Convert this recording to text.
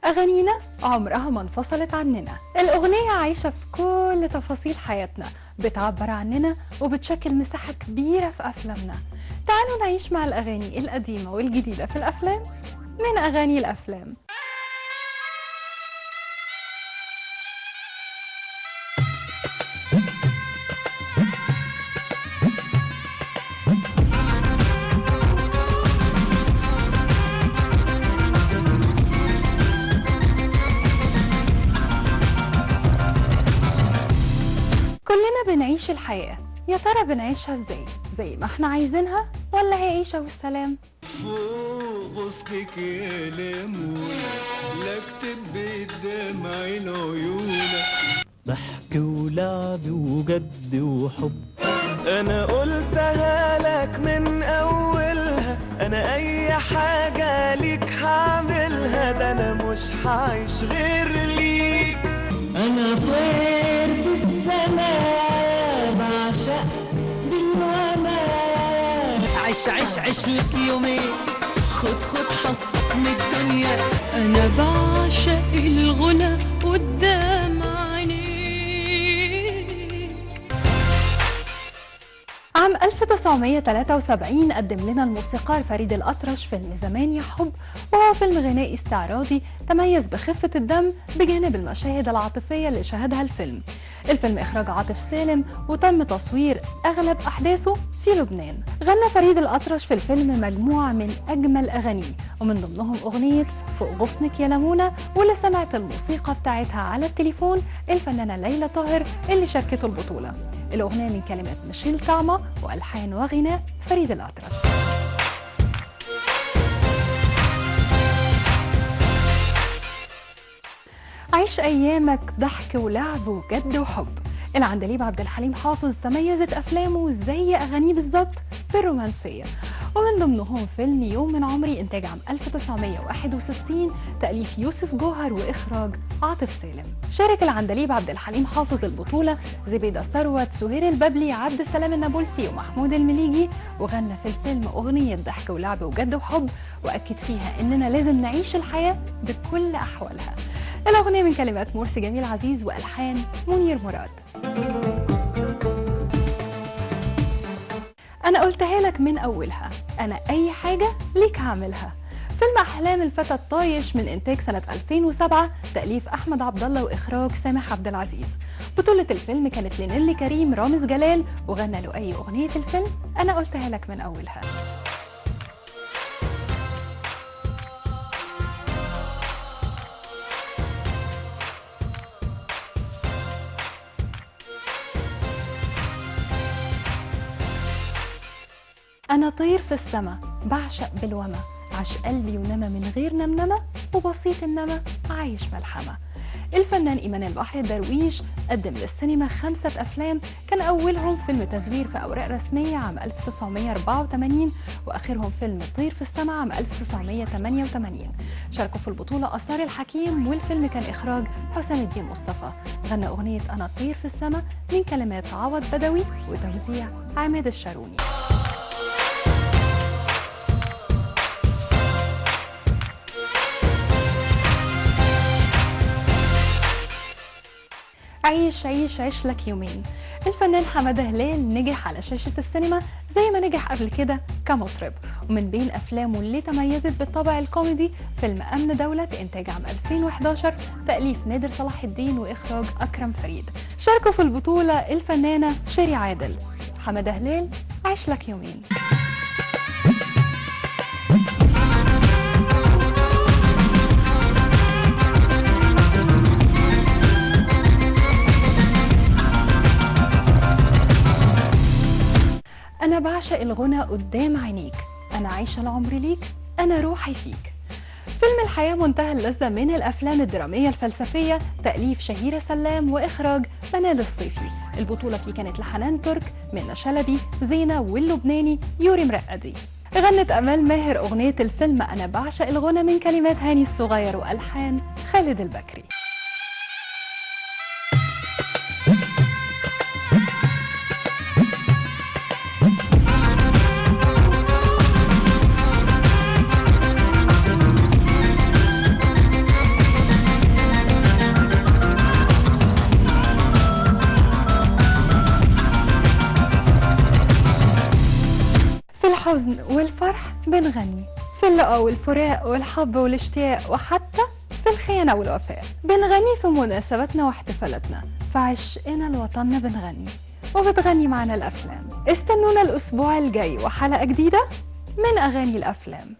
أغانينا عمرها ما انفصلت عننا. الأغنية عايشة في كل تفاصيل حياتنا، بتعبر عننا وبتشكل مساحة كبيرة في أفلامنا. تعالوا نعيش مع الأغاني القديمة والجديدة في الأفلام من أغاني الأفلام. كلنا بنعيش الحياة، يا ترى بنعيشها ازاي؟ زي ما احنا عايزينها ولا هي عيشة والسلام؟ فوق غصنك يا ليمونة، لا اكتب بالدمع العيونة، ضحك ولعب وجد وحب. انا قلتها لك من اولها، انا اي حاجة ليك هعملها، ده انا مش هعيش غير ليك. انا طير في السماء بعشق بالوماء. عش لك يومين، خد حظك من الدنيا. انا بعشق الغنى قدام عينيك. عام 1973 قدم لنا الموسيقار فريد الأطرش فيلم زمان يا حب، وهو فيلم غنائي استعراضي تميز بخفة الدم بجانب المشاهد العاطفية اللي شهدها الفيلم. الفيلم إخراج عاطف سالم، وتم تصوير أغلب أحداثه في لبنان. غنى فريد الأطرش في الفيلم مجموعة من أجمل أغانيه، ومن ضمنهم أغنية فوق غصنك يا لمونة، واللي سمعت الموسيقى بتاعتها على التليفون الفنانة ليلى طاهر اللي شاركته البطولة. الأغنية من كلمات ميشيل طعمة وألحان وغناء فريد الأطرش. عيش أيامك ضحك ولعب وجد وحب. العندليب عبد الحليم حافظ تميزت أفلامه زي أغانيه بالظبط في الرومانسية، ومن ضمنهم فيلم يوم من عمري إنتاج عام 1961 تأليف يوسف جوهر وإخراج عاطف سالم. شارك العندليب عبد الحليم حافظ البطولة زبيدة ثروت، سهير البابلي، عبد السلام النابلسي ومحمود المليجي، وغنى في الفيلم أغنية ضحك ولعب وجد وحب، وأكد فيها إننا لازم نعيش الحياة بكل أحوالها. الأغنية من كلمات مرسي جميل عزيز وألحان منير مراد. أنا قلتها لك من أولها، أنا أي حاجة ليك هعملها. فيلم أحلام الفتى الطايش من إنتاج سنة 2007 تأليف أحمد عبد الله وإخراج سامح عبد العزيز. بطولة الفيلم كانت لنيلي كريم، رامز جلال، وغنى له أي أغنية الفيلم أنا قلتها لك من أولها. أنا طير في السما بعشق بالوما، عش قلبي ونما من غير نمنمة، وبسيط إنما عايش ملحمة. الفنان إيمان البحر درويش قدم للسينما 5 أفلام، كان أولهم فيلم تزوير في أوراق رسمية عام 1984، وآخرهم فيلم طير في السما عام 1988. شاركوا في البطولة آثار الحكيم، والفيلم كان إخراج حسام الدين مصطفى. غنى أغنية أنا طير في السما من كلمات عوض بدوي وتوزيع عماد الشاروني. عيش لك يومين. الفنان حمادة هلال نجح على شاشة السينما زي ما نجح قبل كده كمطرب، ومن بين أفلامه اللي تميزت بالطابع الكوميدي فيلم أمن دولة إنتاج عام 2011 تأليف نادر صلاح الدين وإخراج أكرم فريد. شاركوا في البطولة الفنانة شيري عادل. حمادة هلال عيش لك يومين. أنا بعشق الغنى قدام عينيك، أنا عايشة العمر ليك، أنا روحي فيك. فيلم الحياة منتهى اللذة من الأفلام الدرامية الفلسفية تأليف شهيرة سلام وإخراج منال الصيفي. البطولة فيه كانت لحنان ترك، منى شلبي، زينة، واللبناني يوري مرقدي. غنت أمال ماهر أغنية الفيلم أنا بعشق الغنى من كلمات هاني الصغير وألحان خالد البكري. الحزن والفرح بنغني، في اللقا والفراق والحب والاشتياق، وحتى في الخيانة والوفاء بنغني، في مناسباتنا واحتفالاتنا، في عشقنا لوطننا بنغني، وبتغني معنا الأفلام. استنونا الأسبوع الجاي وحلقة جديدة من أغاني الأفلام.